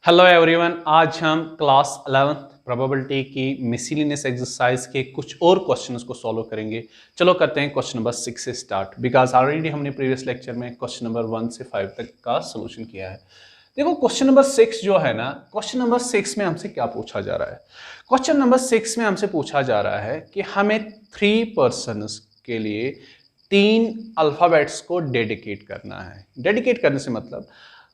Hello everyone, आज हम class 11th probability की मिसलिनियस एक्सरसाइज के कुछ और क्वेश्चंस को सॉल्व करेंगे। चलो करते हैं क्वेश्चन नंबर 6 से स्टार्ट, बिकॉज ऑलरेडी हमने प्रीवियस लेक्चर में क्वेश्चन नंबर 1 से 5 तक का सोल्यूशन किया है। देखो क्वेश्चन नंबर 6 जो है ना, क्वेश्चन नंबर 6 में हमसे क्या पूछा जा रहा है। क्वेश्चन नंबर 6 में हमसे पूछा जा रहा है कि हमें 3 पर्सन्स के लिए 3 अल्फाबेट्स को डेडिकेट करना है। डेडिकेट करने से मतलब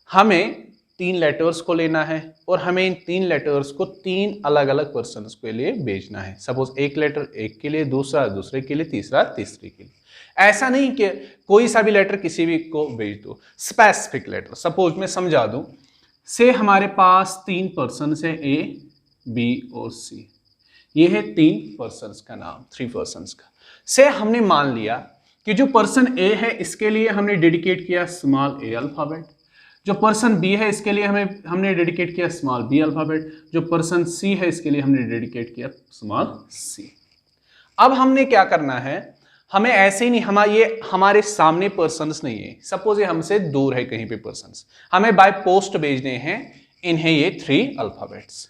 हमें 3 लेटर्स को लेना है और हमें इन 3 लेटर्स को 3 अलग अलग पर्सन्स के लिए भेजना है। सपोज एक लेटर एक के लिए, दूसरा दूसरे के लिए, तीसरा तीसरे के लिए। ऐसा नहीं कि कोई सा भी लेटर किसी भी को भेज दो, स्पेसिफिक लेटर। सपोज मैं समझा दूं, से हमारे पास 3 पर्सन है, ए बी और सी। ये है 3 पर्सन्स का नाम, 3 पर्सन्स का। से हमने मान लिया कि जो पर्सन ए है इसके लिए हमने डेडिकेट किया स्मॉल ए अल्फाबेट, जो पर्सन बी है इसके लिए हमने डेडिकेट किया स्मॉल बी अल्फाबेट, जो पर्सन सी है इसके लिए हमने डेडिकेट किया स्मॉल सी। अब हमने क्या करना है, हमें ऐसे ही नहीं, ये हमारे सामने पर्सन्स नहीं है। सपोज ये हमसे दूर है कहीं पे पर्सन्स, हमें बाय पोस्ट भेजने हैं इन्हें ये 3 अल्फाबेट्स।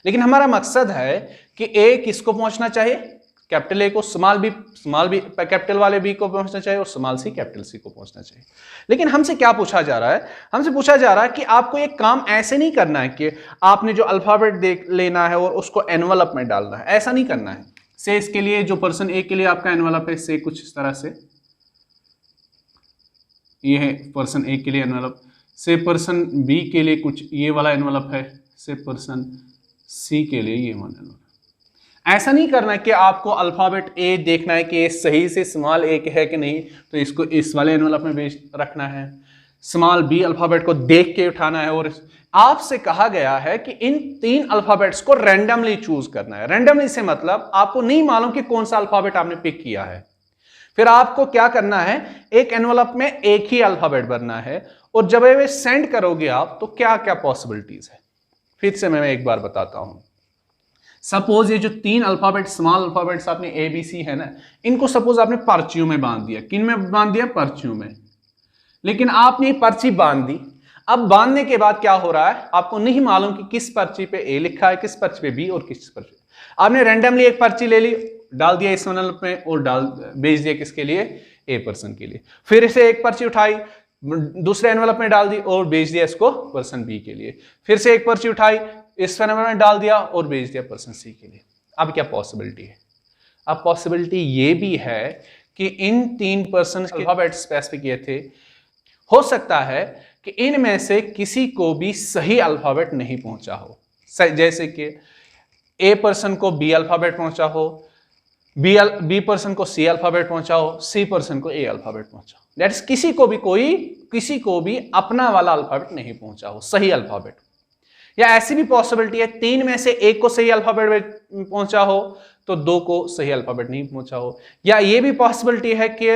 लेकिन हमारा मकसद है कि ए किसको पहुंचना चाहिए, कैपिटल ए को, स्मॉल बी कैपिटल वाले बी को पहुंचना चाहिए और स्मॉल सी कैपिटल सी को पहुंचना चाहिए। लेकिन हमसे क्या पूछा जा रहा है, हमसे पूछा जा रहा है कि आपको एक काम ऐसे नहीं करना है कि आपने जो अल्फाबेट देख लेना है और उसको एनवलप में डालना है। ऐसा नहीं करना है। से इसके लिए जो पर्सन ए के लिए आपका एनवलप है, से कुछ इस तरह से ये है पर्सन ए के लिए एनवलप, से पर्सन बी के लिए कुछ ये वाला एनवलप है, से पर्सन सी के लिए ये वाला एनवलप। ऐसा नहीं करना कि आपको अल्फाबेट ए देखना है कि सही से स्मॉल ए है कि नहीं, तो इसको इस वाले एनवलप में भेज रखना है। स्मॉल बी अल्फाबेट को देख के उठाना है। और आपसे कहा गया है कि इन 3 अल्फाबेट्स को रैंडमली चूज करना है। रैंडमली से मतलब आपको नहीं मालूम कि कौन सा अल्फाबेट आपने पिक किया है। फिर आपको क्या करना है, एक एनवलप में एक ही अल्फाबेट भरना है और जब ये सेंड करोगे आप तो क्या क्या पॉसिबिलिटीज है, फिर से मैं एक बार बताता हूं। सपोज ये जो 3 अल्फाबेट स्मॉल अल्फाबेट्स आपने ए बी सी है ना, इनको सपोज आपने पर्चियों में बांध दिया। किन में बांध दिया? पर्चियों में। लेकिन आपने ये पर्ची बांध दी। अब बांधने के बाद क्या हो रहा है, आपको नहीं मालूम कि किस पर्ची पे ए लिखा है, किस पर्ची पे बी और किस पर्ची पे। आपने रैंडमली एक पर्ची ले ली, डाल दिया इस एनवलप में और भेज दिया किसके लिए, ए पर्सन के लिए। फिर से एक पर्ची उठाई, दूसरे एनवलप में डाल दी और भेज दिया इसको पर्सन बी के लिए। फिर से एक पर्ची उठाई, इस एनवलप में डाल दिया और भेज दिया पर्सन सी के लिए। अब क्या पॉसिबिलिटी है? अब पॉसिबिलिटी ये भी है कि इन 3 पर्सन के अल्फाबेट स्पेसिफिक किए थे, हो सकता है कि इनमें से किसी को भी सही अल्फाबेट नहीं पहुंचा हो। जैसे कि ए पर्सन को बी अल्फाबेट पहुंचा हो, बी पर्सन को सी अल्फाबेट पहुंचा हो, सी पर्सन को ए अल्फाबेट पहुंचा हो। दैट इज किसी को भी अपना वाला अल्फाबेट नहीं पहुंचा हो, सही अल्फाबेट। या ऐसी भी पॉसिबिलिटी है 3 में से एक को सही अल्फाबेट पहुंचा हो तो 2 को सही अल्फाबेट नहीं पहुंचा हो। या ये भी पॉसिबिलिटी है कि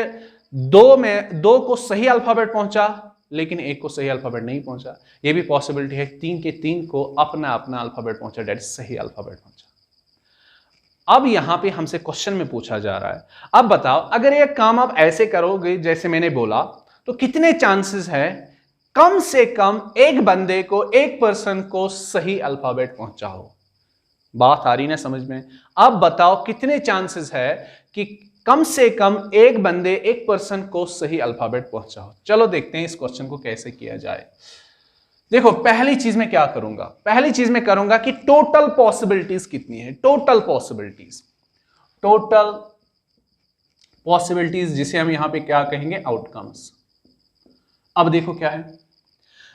2 को सही अल्फाबेट पहुंचा लेकिन एक को सही अल्फाबेट नहीं पहुंचा। ये भी पॉसिबिलिटी है 3 के 3 को अपना अपना अल्फाबेट पहुंचा, दैट इज सही अल्फाबेट पहुंचा। अब यहां पे हमसे क्वेश्चन में पूछा जा रहा है, अब बताओ अगर ये काम आप ऐसे करोगे जैसे मैंने बोला तो कितने चांसेस है कम से कम एक बंदे को, एक पर्सन को सही अल्फाबेट पहुंचा हो। बात आ रही ना समझ में? अब बताओ कितने चांसेस है कि कम से कम एक बंदे, एक पर्सन को सही अल्फाबेट पहुंचा हो। चलो देखते हैं इस क्वेश्चन को कैसे किया जाए। देखो पहली चीज मैं क्या करूंगा, पहली चीज मैं करूंगा कि टोटल पॉसिबिलिटीज कितनी है। टोटल पॉसिबिलिटीज जिसे हम यहां पे क्या कहेंगे, आउटकम्स। अब देखो क्या है,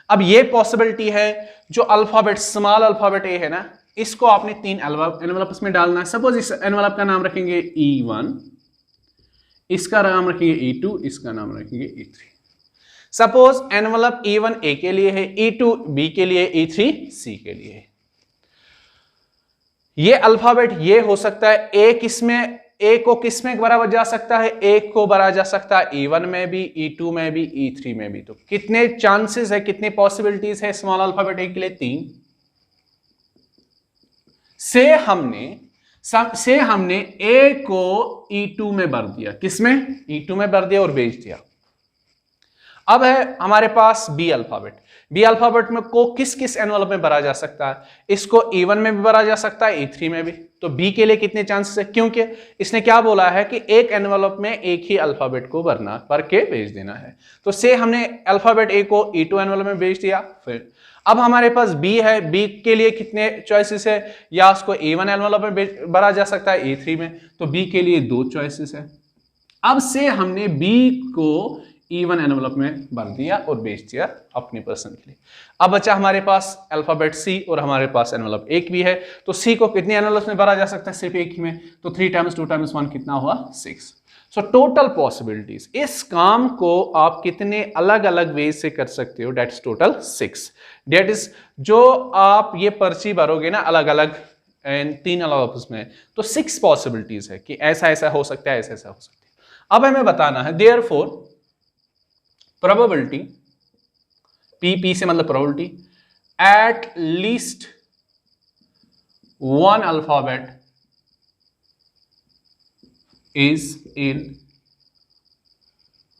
अब ये पॉसिबिलिटी है जो अल्फाबेट स्मॉल अल्फाबेट ए है ना, इसको आपने 3 एनवलप्स में डालना है। सपोज इस एनवलप का नाम रखेंगे E1, इसका नाम रखेंगे E2, इसका नाम रखेंगे E3। सपोज एनवलप E1 ए के लिए है, E2 बी के लिए, E3 सी के लिए है। ये अल्फाबेट ये हो सकता है ए को किसमें भरा जा सकता है, एक को भरा जा सकता है E1 में भी, E2 में भी, E3 में भी। तो कितने चांसेस है, कितने पॉसिबिलिटीज है स्मॉल अल्फाबेट ए के लिए? 3। से हमने ए को E2 में भर दिया, किसमें? E2 में भर दिया और भेज दिया। अब है हमारे पास बी अल्फाबेट। बी अल्फाबेट में को किस किस एनवेलप में भरा जा सकता है, इसको E1 में भी भरा जा सकता है, E3 में भी। तो बी के लिए कितने चांसेस है, क्योंकि इसने क्या बोला है कि एक एनवेलप में एक ही अल्फाबेट को भर के भेज देना है। तो से हमने अल्फाबेट ए को E2 एनवेलप में भेज दिया। फिर अब हमारे पास बी है, बी के लिए कितने चॉइसेस है, या उसको E1 एनवेलप में भरा जा सकता है, E3 में। तो बी के लिए 2 चॉइसेस है। अब से हमने बी को E1 एनवेलप में भर दिया और भेज दिया अपने पर्सन के लिए। अब बचा हमारे पास अल्फाबेट सी और हमारे पास एनवेलप एक भी है। तो सी को कितने एनवेलप में भरा जा सकता है, सिर्फ एक ही में। तो 3 × 2 × 1 कितना हुआ, 6। सो टोटल पॉसिबिलिटीज, इस काम को आप कितने अलग अलग वे से कर सकते हो, that is total 6। That is जो आप ये पर्ची भरोगे ना अलग अलग 3 अलग में, तो 6 पॉसिबिलिटीज है कि ऐसा ऐसा हो सकता है, ऐसा ऐसा हो सकता है। अब हमें बताना है देयरफॉर प्रोबेबिलिटी, पी से मतलब probability, at least 1 alphabet is in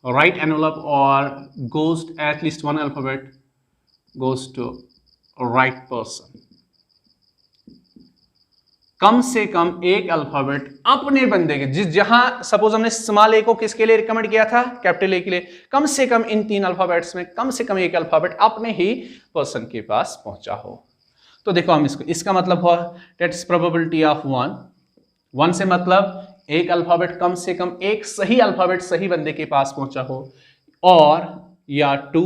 right envelope or goes at least 1 alphabet goes to right person। कम से कम एक अल्फाबेट अपने बंदे के, जहां सपोज हमने स्मॉल ए को किसके लिए रिकमेंड किया था, कैपिटल ए के लिए, कम से कम इन 3 अल्फाबेट्स में कम से कम एक अल्फाबेट अपने ही पर्सन के पास पहुंचा हो। तो देखो हम इसका मतलब हुआ दैट इज प्रोबेबिलिटी ऑफ 1 से मतलब एक अल्फाबेट कम से कम एक सही अल्फाबेट सही बंदे के पास पहुंचा हो, और या 2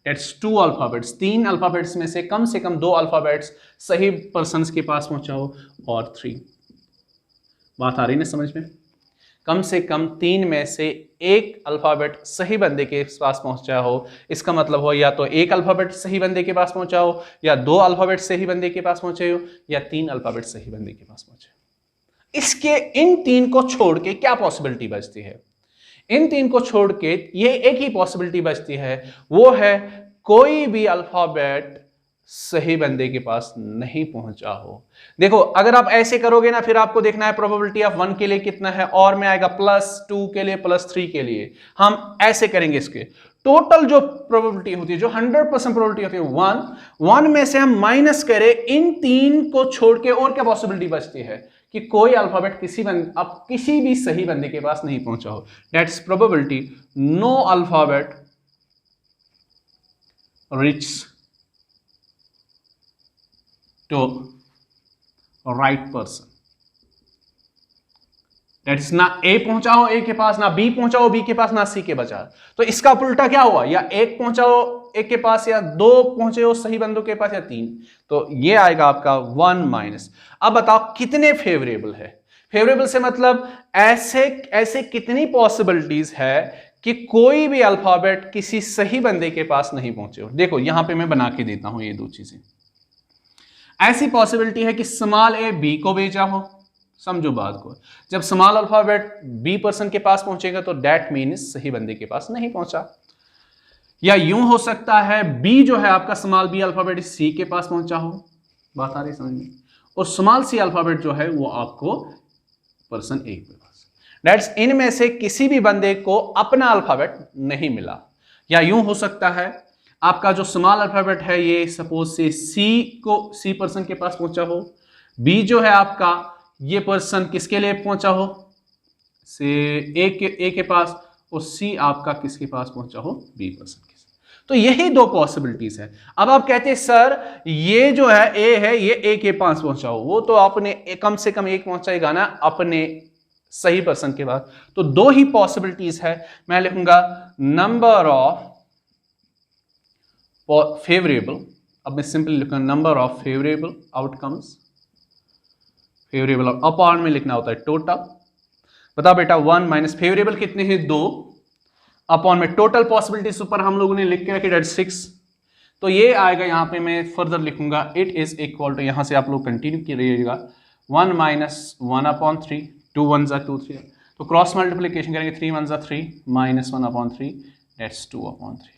दैट्स 2 अल्फाबेट्स, 3 अल्फाबेट्स में से कम 2 अल्फाबेट्स सही पर्सन के पास पहुंचा हो, और 3। बात आ रही ना समझ में, कम से कम 3 में से एक अल्फाबेट सही बंदे के पास पहुंचा हो। इसका मतलब हो या तो एक अल्फाबेट सही बंदे के पास पहुंचा हो, या 2 अल्फाबेट सही बंदे के पास पहुंचे हो, या 3 अल्फाबेट सही बंदे के पास पहुंचे। इसके इन 3 को छोड़ के क्या पॉसिबिलिटी बचती है, इन 3 को छोड़ के ये एक ही पॉसिबिलिटी बचती है, वो है कोई भी अल्फाबेट सही बंदे के पास नहीं पहुंचा हो। देखो अगर आप ऐसे करोगे ना, फिर आपको देखना है प्रोबेबिलिटी ऑफ 1 के लिए कितना है, और में आएगा +2 के लिए, +3 के लिए। हम ऐसे करेंगे, इसके टोटल जो प्रोबेबिलिटी होती है, जो 100% प्रोबेबिलिटी होती है 1 में से हम माइनस करें, इन 3 को छोड़ के और क्या पॉसिबिलिटी बचती है कि कोई अल्फाबेट किसी भी सही बंदे के पास नहीं पहुंचा हो। That's probability no alphabet reach to right person. That is ना ए पहुंचा हो ए के पास, ना बी पहुंचा हो बी के पास, ना सी के बचा। तो इसका उल्टा क्या हुआ, या एक पहुंचा हो एक के पास, या 2 पहुंचे हो सही बंदों के पास, या 3। तो ये आएगा आपका 1 - अब बताओ कितने फेवरेबल है। फेवरेबल से मतलब ऐसे कितनी पॉसिबिलिटीज है कि कोई भी अल्फाबेट किसी सही बंदे के पास नहीं पहुंचे हो। देखो यहां पे मैं बना के देता हूं ये 2 चीजें। ऐसी पॉसिबिलिटी है कि स्मॉल ए बी को भेजा हो, समझो बात को, जब स्मॉल अल्फाबेट बी पर्सन के पास पहुंचेगा तो दैट मीन्स सही बंदे के पास नहीं पहुंचा। या यूं हो सकता है बी जो है आपका स्मॉल बी अल्फाबेट सी के पास पहुंचा हो, बात आ रही समझ में, और स्मॉल सी अल्फाबेट जो है वो आपको पर्सन ए के पास। दैट्स इनमें से किसी भी बंदे को अपना अल्फाबेट नहीं मिला। या यूं हो सकता है आपका जो स्मॉल अल्फाबेट है ये सपोज से सी पर्सन के पास पहुंचा हो, बी जो है आपका ये पर्सन किसके लिए पहुंचा हो, से ए के पास, और सी आपका किसके पास पहुंचा हो, बी पर्सन के। तो यही 2 पॉसिबिलिटीज है। अब आप कहते हैं सर ये जो है ए है ये ए के पास पहुंचा हो, वो तो आपने कम से कम एक पहुंचाएगा ना अपने सही पर्सन के पास। तो 2 ही पॉसिबिलिटीज है। मैं लिखूंगा नंबर ऑफ फेवरेबल, अब मैं सिंपली लिखूंगा number of favourable outcomes, favourable upon में लिखना होता है टोटल। बता बेटा 1 - फेवरेबल कितने हैं 2, अपॉन में टोटल पॉसिबिलिटीज ऊपर हम लोगों ने लिख के रखी 6। तो ये आएगा, यहां पे मैं फर्दर लिखूंगा इट इज इक्वल टू, यहां से आप लोग कंटिन्यू कीजिएगा 1 - 1/3, 2 1s are 2 3, तो क्रॉस मल्टीप्लीकेशन करेंगे 3 1s are 3 -1/3 that's 2/3।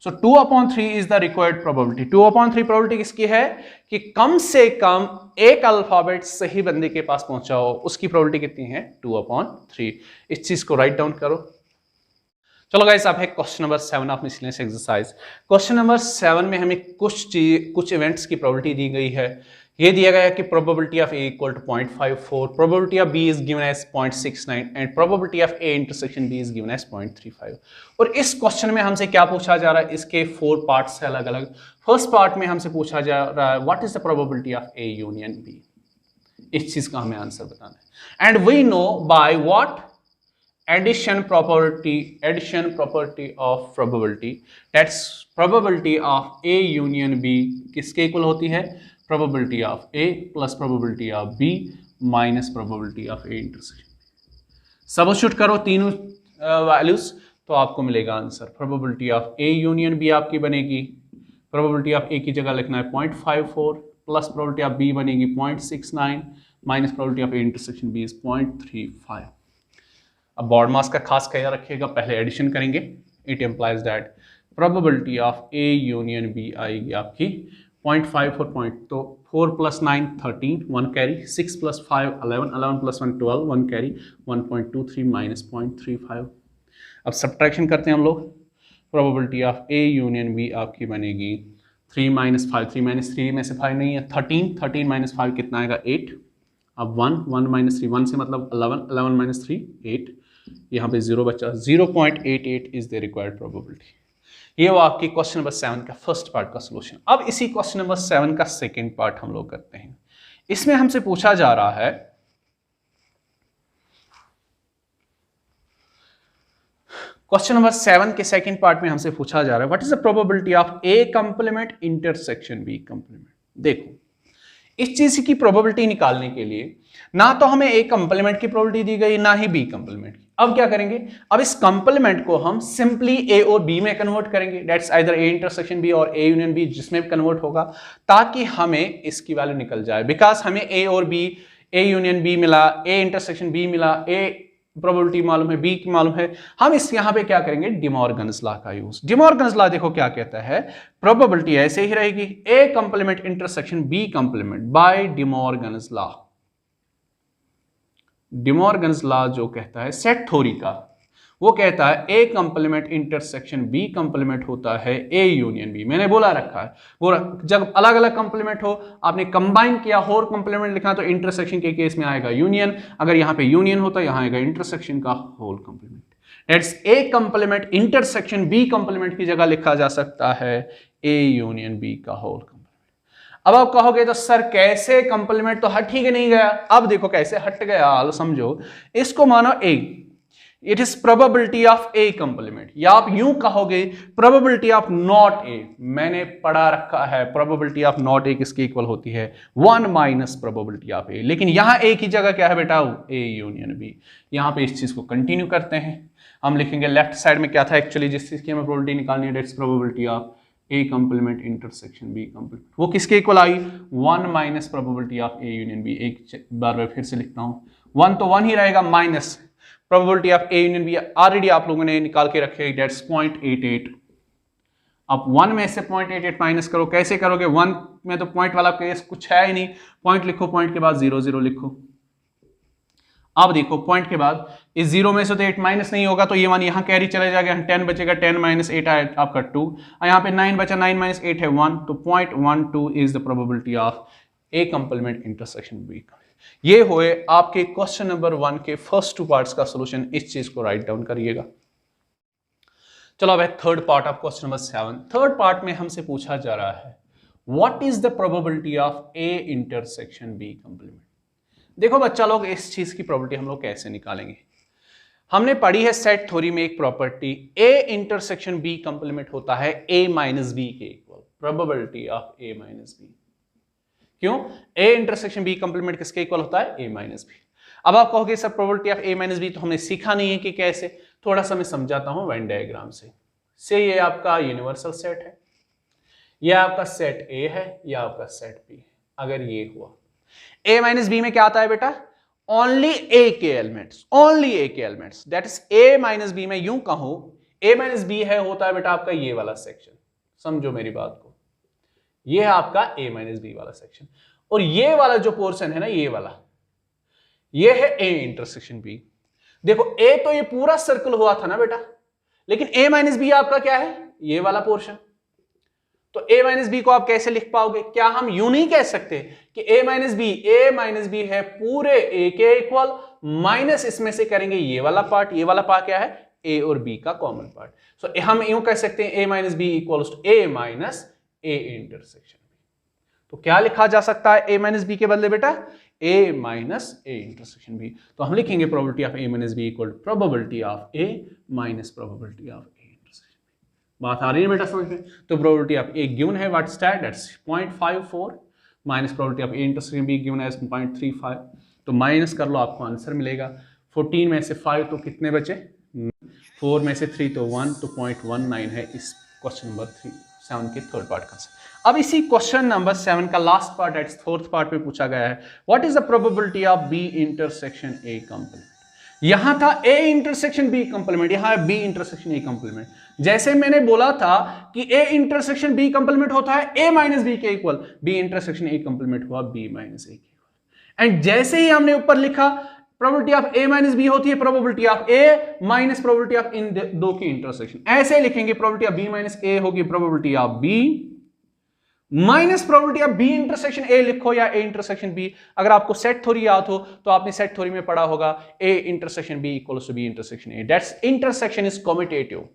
So 2/3 is the required probability. 2/3 probability किसकी है कि कम से कम एक अल्फाबेट सही बंदे के पास पहुंचा हो, उसकी प्रोबेबिलिटी कितनी है 2/3। इस चीज को राइट डाउन करो। चलो गाइस, आप है question number 7 of miscellaneous exercise. Question number 7 में हमें कुछ इवेंट्स की प्रोबेबिलिटी दी गई है। ये दिया गया है कि probability of A equal to 0.54, probability of B is given as 0.69 and probability of A intersection B is given as 0.35। और इस क्वेश्चन में हमसे क्या पूछा जा रहा है, इसके 4 पार्ट्स है अलग अलग। फर्स्ट पार्ट में हमसे पूछा जा रहा है what is the probability of A union B. इस चीज का हमें आंसर बताना है। And we know by what addition property of probability, that's probability of A union B किसके इक्वल होती है, probability of A plus probability of B minus probability of A intersection। Substitute करो तीनों वैल्यूज तो आपको मिलेगा answer. probability of A union B आपकी बनेगी, probability of A की जगह लिखना है 0.54 प्लस probability of B बनेगी 0.69 minus probability of A intersection B is 0.35। अब बॉड मास का खास ख्याल रखिएगा, पहले एडिशन करेंगे। It implies that probability of A union B आएगी आपकी 0.54 पॉइंट, तो 4 + 9 13 1 कैरी, 6 + 5 11 11 + 1 12 1 कैरी 1.23 माइनस 0.35। अब सब्ट्रैक्शन करते हैं हम लोग। Probability of A union B आपकी बनेगी 3 - 5, 3 - 3 में से 5 नहीं है, 13 13 - 5 कितना आएगा 8। अब 1 1 - 3, 1 से मतलब 11 11 - 3 8, यहाँ पे 0 बचा, 0.88 इज द रिक्वायर्ड प्रोबेबिलिटी। ये वो आपकी क्वेश्चन नंबर 7 का फर्स्ट पार्ट का सॉल्यूशन। अब इसी क्वेश्चन नंबर 7 का सेकंड पार्ट हम लोग करते हैं। इसमें हमसे पूछा जा रहा है क्वेश्चन नंबर 7 के सेकंड पार्ट में हमसे पूछा जा रहा है what is the probability of A complement intersection B complement. देखो, इस चीज की प्रोबेबिलिटी निकालने के लिए ना तो हमें ए कंप्लीमेंट की प्रोबेबिलिटी दी गई, ना ही बी कंप्लीमेंट की। अब क्या करेंगे, अब इस कंप्लीमेंट को हम सिंपली ए और बी में कन्वर्ट करेंगे, that's either A intersection B और ए यूनियन बी, जिसमें भी कन्वर्ट होगा, ताकि हमें इसकी वैल्यू निकल जाए। बिकॉज हमें ए और बी, ए यूनियन बी मिला, ए इंटरसेक्शन बी मिला, ए प्रोबेबिलिटी मालूम है, बी की मालूम है। हम इस यहां पे क्या करेंगे, डिमॉर्गन्स लॉ का यूज। डिमॉर्गन्स लॉ देखो क्या कहता है, प्रोबेबिलिटी ऐसे ही रहेगी, A complement intersection B complement by De Morgan's law. De Morgan's law जो कहता है सेट थ्योरी का, वो कहता है A complement intersection B complement होता है ए यूनियन बी। मैंने बोला रखा है, वो जब अलग अलग कंप्लीमेंट हो, आपने कंबाइन किया, होल कंप्लीमेंट लिखा, तो इंटरसेक्शन के केस में आएगा यूनियन। अगर यहाँ पे यूनियन होता है, यहाँ आएगा इंटरसेक्शन का whole complement. That's A complement intersection B complement की जगह लिखा जा सकता है ए यूनियन बी का होल कंप्लीमेंट। अब आप कहोगे तो सर कैसे, कंप्लीमेंट तो हट ही नहीं गया। अब देखो कैसे हट गया, समझो। इसको मानो A, it is probability of A complement, या आप यूं कहोगे प्रोबेबिलिटी ऑफ नॉट ए। मैंने पढ़ा रखा है प्रोबेबिलिटी ऑफ नॉट ए किसकी इक्वल होती है, 1 माइनस प्रोबेबिलिटी ऑफ ए। लेकिन यहां ए की जगह क्या है बेटा, ए यूनियन बी। यहां पे इस चीज को कंटिन्यू करते हैं, हम लिखेंगे लेफ्ट साइड में क्या था एक्चुअली, जिस चीज की हमें प्रोबेबिलिटी निकालनी है, that's probability of A complement intersection B complement. वो किसके इक्वल आई, 1 minus probability of A union B. एक बार मैं फिर से लिखता हूं, 1 तो 1 ही रहेगा, minus probability of A union B already आप लोगों ने निकाल के रखे, दैट्स 0.88। अब 1 में से 0.88 माइनस करो, कैसे करोगे, 1 में तो पॉइंट वाला केस कुछ है ही नहीं, पॉइंट लिखो, पॉइंट के बाद 0 0 लिखो। अब देखो पॉइंट के बाद इस 0 में से तो 8 माइनस नहीं होगा, तो ये 1 यहाँ कैरी चले जाएगा, 10 बचेगा, 10 माइनस 8 आए आपका 2, और यहाँ पे 9 बचा, 9 माइनस 8 है 1, तो 0.12 is the probability of A complement intersection B. ये हुए आपके क्वेश्चन नंबर 1 के फर्स्ट 2 पार्ट्स का सॉल्यूशन। इस चीज को राइट डाउन करिएगा। चलो अब है third part of question number 7। Third part में हमसे पूछा जा रहा है what is the probability of A intersection B complement. देखो बच्चा लोग, इस चीज की प्रोबेबिलिटी हम लोग कैसे निकालेंगे। हमने पढ़ी है सेट थ्योरी में एक property, A intersection B complement होता है ए माइनस बी के equal, probability of A minus B. क्यों, ए इंटरसेक्शन बी कंप्लीमेंट किसके इक्वल होता है, ए माइनस बी। अब आप कहोगे sir probability of A minus B तो हमने सीखा नहीं है कि कैसे, थोड़ा सा मैं समझाता हूं वेन डायग्राम से। ये आपका यूनिवर्सल सेट है, यह आपका सेट ए है, यह आपका सेट बी है। अगर ये हुआ, ए माइनस बी में क्या आता है बेटा, ओनली ए के एलिमेंट्स, ओनली ए के elements, that is A minus B में यूं कहूं, ए माइनस बी है होता है बेटा आपका ये वाला सेक्शन। समझो मेरी बात को, ये है आपका ए माइनस बी वाला सेक्शन, और ये वाला जो पोर्शन है ना, ये वाला, ये है ए इंटरसेक्शन बी। देखो ए तो ये पूरा सर्कल हुआ था ना बेटा, लेकिन a माइनस बी आपका क्या है, ये वाला पोर्शन। तो a माइनस बी को आप कैसे लिख पाओगे? क्या हम यूं नहीं कह सकते कि a माइनस बी है पूरे a के इक्वल, माइनस इसमें से करेंगे ये वाला पार्ट क्या है, a और b का कॉमन पार्ट। सो हम यूं कह सकते हैं a minus B equals to a minus a intersection b। तो क्या लिखा जा सकता है a माइनस बी के बदले बेटा, a minus a intersection b। तो हम लिखेंगे probability of a minus B equal to probability of a minus probability of a intersection b। बात आ रही है बेटा समझ में? तो प्रोबेबिलिटी ऑफ a गिवन है what stat, that's 0.54 minus probability of a intersection b given है 0.35। तो माइनस कर लो, आपको आंसर मिलेगा 14 में से 5 तो कितने बचे, 4 में से 3 तो 1, तो 0.19 है इस क्वेश्चन नंबर 7 के थर्ड पार्ट का। अब इसी क्वेश्चन नंबर 7 का last part at fourth part में पूछा गया है, what is the probability of B intersection A complement. यहां था a इंटरसेक्शन b कंप्लीमेंट, यहां है b इंटरसेक्शन a कंप्लीमेंट। जैसे मैंने बोला था कि a इंटरसेक्शन b कंप्लीमेंट होता है a माइनस b के equal, b intersection a complement हुआ b माइनस a के इक्वल। एंड जैसे ही हमने ऊपर लिखा probability of a minus b होती है probability of a minus probability of इन दो की इंटरसेक्शन, ऐसे लिखेंगे probability of b minus a होगी probability of b minus probability of b intersection a लिखो या a इंटरसेक्शन b। अगर आपको सेट थ्योरी याद हो तो आपने सेट थ्योरी में पढ़ा होगा a intersection b equals to b intersection a, that's intersection is commutative,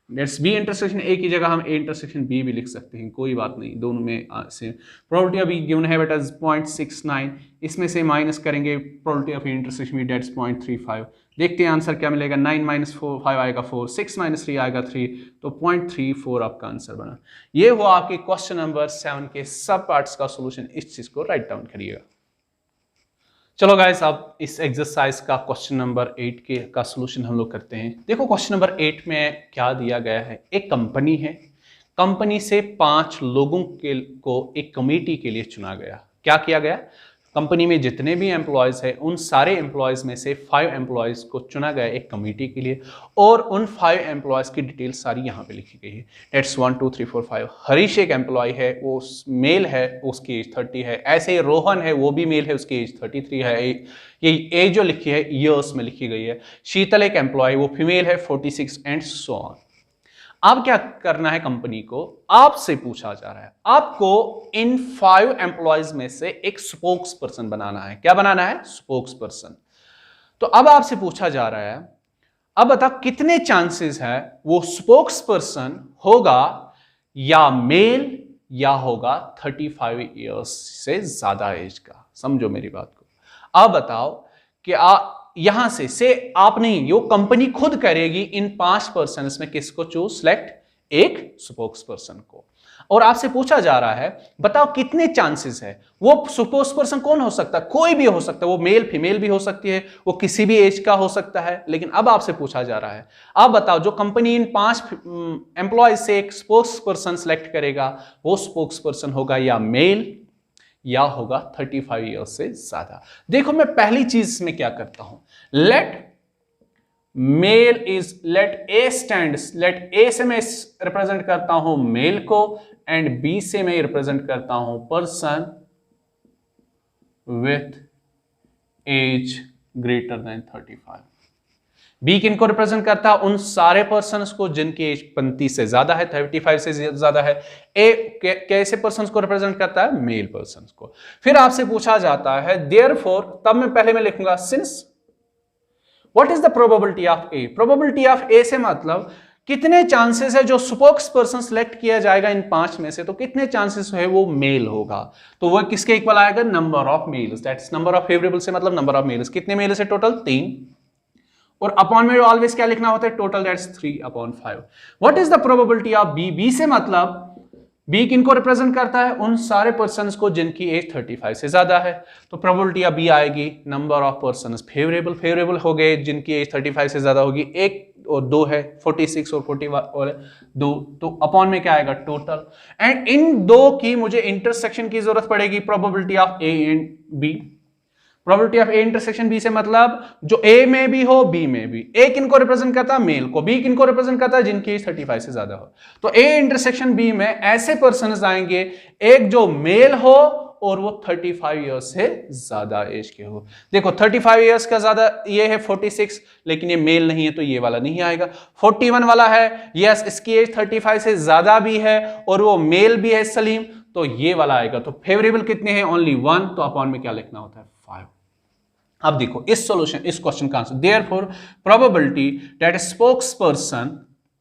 that's b intersection a की जगह हम a इंटरसेक्शन b भी लिख सकते हैं, कोई बात नहीं, दोनों में से प्रोबेबिलिटी ऑफ b गिवन है बेटा 0.69, इसमें से माइनस करेंगे probability of a intersection b that's 0.35। देखते हैं आंसर क्या मिलेगा, 9 माइनस 5 आएगा 4, 6 माइनस 3 आएगा 3, तो 0.34 आपका आंसर बना। ये हुआ आपके क्वेश्चन नंबर 7 के सब पार्ट्स का सॉल्यूशन। इस चीज को राइट डाउन करिएगा। चलो गाइस, अब इस एक्सरसाइज का क्वेश्चन नंबर 8 के का सॉल्यूशन हम लोग करते हैं। देखो क्वेश्चन नंबर 8 में क्या दिया गया है, एक कंपनी है, कंपनी से 5 लोगों को एक कमेटी के लिए चुना गया। क्या किया गया, कंपनी में जितने भी एम्प्लॉयज हैं उन सारे एम्प्लॉयज में से 5 एम्प्लॉयज को चुना गया एक कमेटी के लिए, और उन 5 एम्प्लॉयज की डिटेल सारी यहाँ पे लिखी गई है। डेट्स 1 2 3 4 5। हरीश एक एम्प्लॉय है, वो मेल है, उसकी एज 30 है। ऐसे ही रोहन है, वो भी मेल है, उसकी एज 33 है। ये एज जो लिखी है ईयर्स में लिखी गई है। शीतल एक एम्प्लॉय, वो फीमेल है, 46 एंड सो ऑन। अब क्या करना है, कंपनी को आपसे पूछा जा रहा है, आपको इन 5 एम्प्लॉयज में से एक स्पोक्स पर्सन बनाना है। क्या बनाना है, स्पोक्स पर्सन। तो अब आपसे पूछा जा रहा है, अब बता कितने चांसेस है वो स्पोक्स पर्सन होगा या मेल या होगा 35 इयर्स से ज्यादा एज का। समझो मेरी बात को। अब बताओ कि यहां से आप नहीं, यो कंपनी खुद करेगी इन 5 पर्सन में किसको चूज सेलेक्ट, एक स्पोक्स पर्सन को। और आपसे पूछा जा रहा है बताओ कितने चांसेस है, वो स्पोक्स पर्सन कौन हो सकता है, कोई भी हो सकता है, वो मेल फीमेल भी हो सकती है, वो किसी भी एज का हो सकता है। लेकिन अब आपसे पूछा जा रहा है, आप बताओ जो कंपनी इन 5 एम्प्लॉयज से एक स्पोक्स पर्सन सेलेक्ट करेगा, वो स्पोक्स पर्सन होगा या मेल या होगा 35 ईयर्स से ज्यादा। देखो मैं पहली चीज में क्या करता हूं, लेट ए स्टैंड, लेट ए से मैं रिप्रेजेंट करता हूं मेल को, एंड बी से मैं रिप्रेजेंट करता हूं person with age greater than 35। B किनको रिप्रेजेंट करता है, उन सारे पर्सन्स को जिनकी एज 35 से ज्यादा है, 35 से ज्यादा है। ए कैसे पर्सन्स को रिप्रेजेंट करता है, मेल पर्सन्स को। फिर आपसे पूछा जाता है देयरफॉर, तब मैं पहले मैं लिखूंगा since what is the probability of A. Probability of A से मतलब कितने चांसेस है जो स्पोक्स पर्सन सिलेक्ट किया जाएगा इन 5 में से, तो कितने चांसेस है वो मेल होगा, तो वो किसके इक्वल आएगा, number of males, that's number of favourable से मतलब नंबर ऑफ मेल्स। कितने मेल्स है टोटल, 3, और अपॉन में ऑलवेज क्या लिखना होता है, total, that's 3/5। What is the probability of B. B से मतलब बी किनको रिप्रेजेंट करता है, उन सारे पर्सन्स को जिनकी एज 35 से ज्यादा है। तो प्रोबेबिलिटी ऑफ बी आएगी नंबर ऑफ पर्सन्स फेवरेबल हो गए जिनकी एज 35 से ज्यादा होगी, 1 और 2 है, 46 और 41 और 2, तो अपॉन में क्या आएगा, टोटल। एंड इन दो की मुझे इंटरसेक्शन की जरूरत पड़ेगी, probability of A and B. Probability of A intersection B से मतलब जो ए में भी हो बी में भी। ए किनको रिप्रेजेंट करता है, मेल को। बी किनको रिप्रेजेंट करता है, जिनकी एज 35 से ज्यादा हो। तो ए इंटरसेक्शन बी में ऐसे पर्सन्स आएंगे, एक जो मेल हो और वो 35 ईयर्स से ज्यादा एज के हो। देखो 35 ईयर्स का ज्यादा ये है 46, लेकिन ये मेल नहीं है तो ये वाला नहीं आएगा। 41 वाला है, यस इसकी एज 35 से ज्यादा भी है और वो मेल भी है सलीम, तो ये वाला आएगा। तो फेवरेबल कितने हैं? ओनली 1, तो अपॉन में क्या लिखना होता है? 5। अब देखो इस सॉल्यूशन, इस क्वेश्चन का answer, therefore probability that spokes person,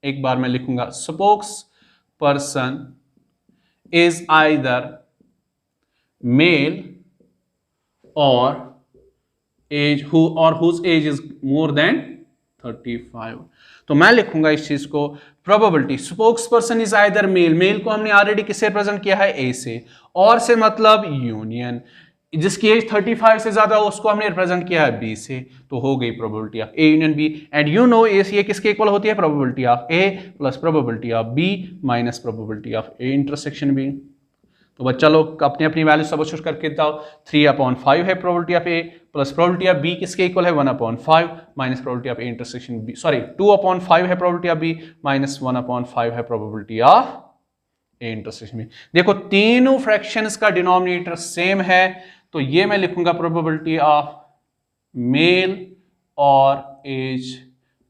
एक बार मैं लिखूंगा, spokes person is either male or whose age is more than 35। तो मैं लिखूंगा इस चीज को, probability spokes person is either male, male को हमने ऑलरेडी किससे प्रेजेंट किया है? ए से, और से मतलब यूनियन, जिसकी एज 35 से ज्यादा हो उसको हमने रिप्रेजेंट किया है बी से, तो हो गई probability of A union B. And you know ये किसके इक्वल होती है? Probability of A plus probability of B minus probability of A intersection B. तो बच्चा लोग अपनी अपनी वैल्यू सब्स्टिट्यूट करके बताओ। 3/5 है probability of A plus probability of B किसके इक्वल है? 1/5 minus probability of A intersection B, sorry 2/5 है प्रोबेबिलिटी ऑफ बी माइनस 1/5 है probability of A intersection B. देखो तीनों फ्रैक्शंस का डिनोमिनेटर सेम है, तो ये मैं लिखूंगा प्रोबेबिलिटी ऑफ मेल और एज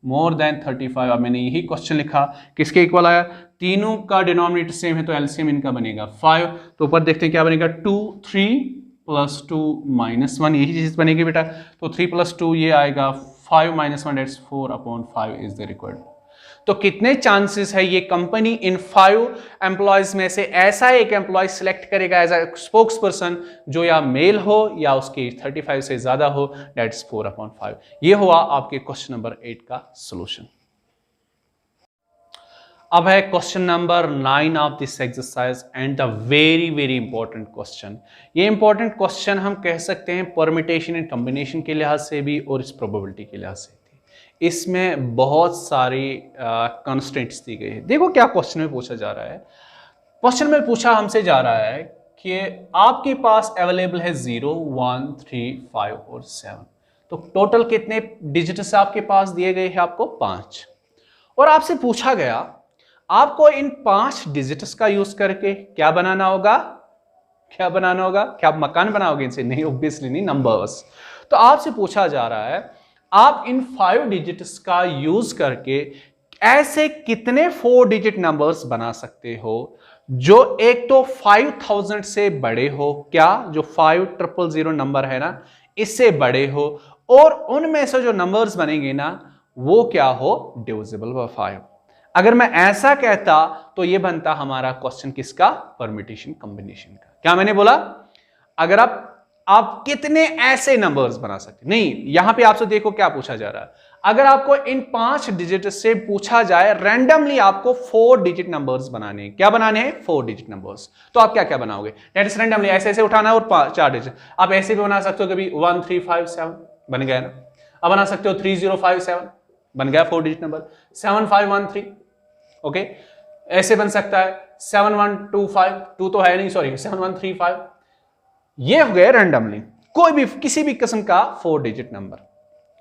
मोर देन 35। अब मैंने यही क्वेश्चन लिखा, किसके इक्वल आया? तीनों का डिनोमिनेटर सेम है तो एलसीएम इनका बनेगा 5। तो ऊपर देखते हैं क्या बनेगा, 2 3 + 2 - 1, यही चीज बनेगी बेटा। तो 3 + 2 ये आएगा 5 - 1 दैट्स 4/5 इज द रिक्वायर्ड। तो कितने चांसेस है ये कंपनी इन 5 एम्प्लॉयज में से ऐसा एक एम्प्लॉय सिलेक्ट करेगा एज अ स्पोक्स पर्सन जो या मेल हो या उसकी 35 से ज्यादा हो, दैट्स 4/5। ये हुआ आपके क्वेश्चन नंबर 8 का सॉल्यूशन। अब है question number 9 of this exercise and the very very important question. ये इंपॉर्टेंट क्वेश्चन हम कह सकते हैं परमिटेशन एंड कॉम्बिनेशन के लिहाज से भी और इस प्रोबेबिलिटी के लिहाज से। इसमें बहुत सारी कंस्ट्रेंट्स दी गई है। देखो क्या क्वेश्चन में पूछा जा रहा है। क्वेश्चन में पूछा हमसे जा रहा है कि आपके पास अवेलेबल है 0 1 3 5 और 7, तो टोटल कितने डिजिट्स आपके पास दिए गए हैं? आपको 5। और आपसे पूछा गया आपको इन 5 डिजिट्स का यूज करके क्या बनाना होगा? क्या बनाना होगा? क्या आप मकान बनाओगे इनसे? नहीं, ऑब्वियसली नहीं, नंबर्स। तो आपसे पूछा जा रहा है आप इन 5 डिजिट्स का यूज करके ऐसे कितने 4 डिजिट नंबर्स बना सकते हो जो एक तो 5000 से बड़े हो, क्या जो 5000 नंबर है ना इससे बड़े हो, और उनमें से जो नंबर्स बनेंगे ना वो क्या हो? Divisible by 5। अगर मैं ऐसा कहता तो ये बनता हमारा क्वेश्चन किसका? परम्यूटेशन कॉम्बिनेशन का। क्या मैंने बोला? अगर आप कितने ऐसे नंबर्स बना सकते? नहीं, यहां पे आपसे देखो क्या पूछा जा रहा है। अगर आपको इन 5 डिजिट से पूछा जाए रैंडमली आपको 4 डिजिट नंबर्स बनाने हैं, क्या बनाने हैं? 4 डिजिट नंबर्स, तो आप क्या क्या बनाओगे? दैट इज रैंडमली, ऐसे ऐसे उठाना है और 4 डिजिट। आप ऐसे भी बना सकते हो, कभी 1357 बन गया ना। अब बना सकते हो 3057 बन गया 4 डिजिट नंबर, 7513, ओके। ऐसे बन सकता है 7125, 2 तो है नहीं, सॉरी 7135। ये हो गया रैंडमली, कोई भी किसी भी किस्म का 4 डिजिट नंबर।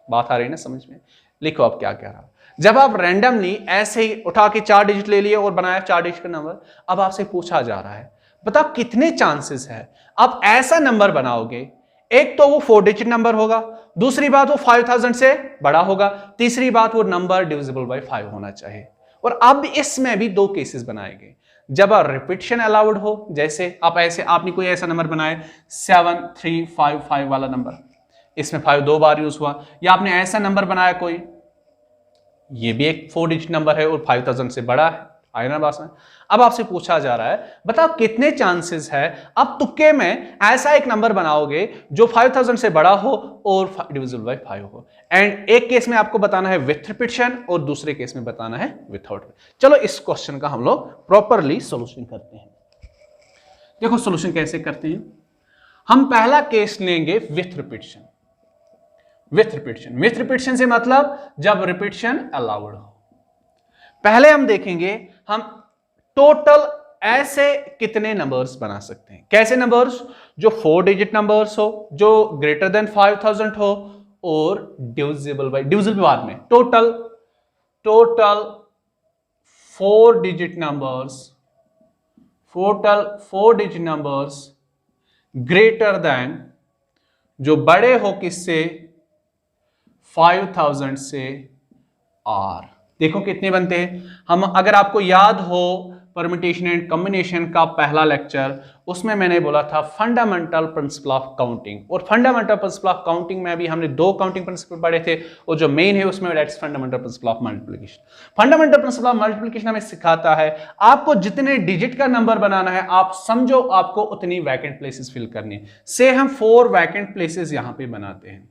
बात आ रही है ना समझ में? लिखो अब क्या कह रहा। जब आप रैंडमली ऐसे ही उठा के 4 डिजिट ले लिए और बनाया 4 डिजिट का नंबर, अब आपसे पूछा जा रहा है बताओ कितने चांसेस है आप ऐसा नंबर बनाओगे। एक तो वो 4 डिजिट नंबर होगा, दूसरी बात वो 5000 से बड़ा होगा, तीसरी बात वो नंबर डिविजिबल बाय 5 होना चाहिए। और अब इसमें भी 2 केसेस बनाए गए। जब रिपीटिशन अलाउड हो, जैसे आप ऐसे आपने कोई ऐसा नंबर बनाया 7355 वाला नंबर, इसमें 5 2 बार यूज हुआ, या आपने ऐसा नंबर बनाया कोई, ये भी एक 4 डिजिट नंबर है और 5000 से बड़ा है, आया ना बात में? अब आपसे पूछा जा रहा है बताओ कितने चांसेस है आप तुक्के में ऐसा एक नंबर बनाओगे जो 5000 से बड़ा हो और डिविजिबल बाय 5 हो। एंड एक केस में आपको बताना है विथ रिपीटिशन और दूसरे केस में बताना है विथआउट। चलो इस क्वेश्चन का हम लोग प्रॉपरली सॉल्यूशन करते हैं। देखो सॉल्यूशन कैसे करते हैं। हम पहला केस लेंगे विथ रिपीटिशन। विथ रिपीटिशन से मतलब जब रिपीटिशन अलाउड हो। पहले हम देखेंगे हम टोटल ऐसे कितने नंबर्स बना सकते हैं। कैसे नंबर्स? जो 4 डिजिट नंबर्स हो, जो ग्रेटर देन 5000 हो और डिविजिबल बाद में total 4 digit numbers greater than, जो बड़े हो किससे, 5000 से आर। देखो कितने बनते हैं हम, अगर आपको याद हो परम्यूटेशन एंड कॉम्बिनेशन का पहला लेक्चर, उसमें मैंने बोला था फंडामेंटल प्रिंसिपल ऑफ काउंटिंग, और फंडामेंटल प्रिंसिपल ऑफ काउंटिंग में अभी हमने 2 काउंटिंग प्रिंसिपल पढ़े थे, और जो मेन है उसमें that's fundamental principle of multiplication. Fundamental principle of multiplication हमें सिखाता है आपको जितने डिजिट का नंबर बनाना है, आप समझो आपको उतनी वैकेंट प्लेसेस फिल करनी है। से हम 4 वैकेंट प्लेसेस यहां पे बनाते हैं।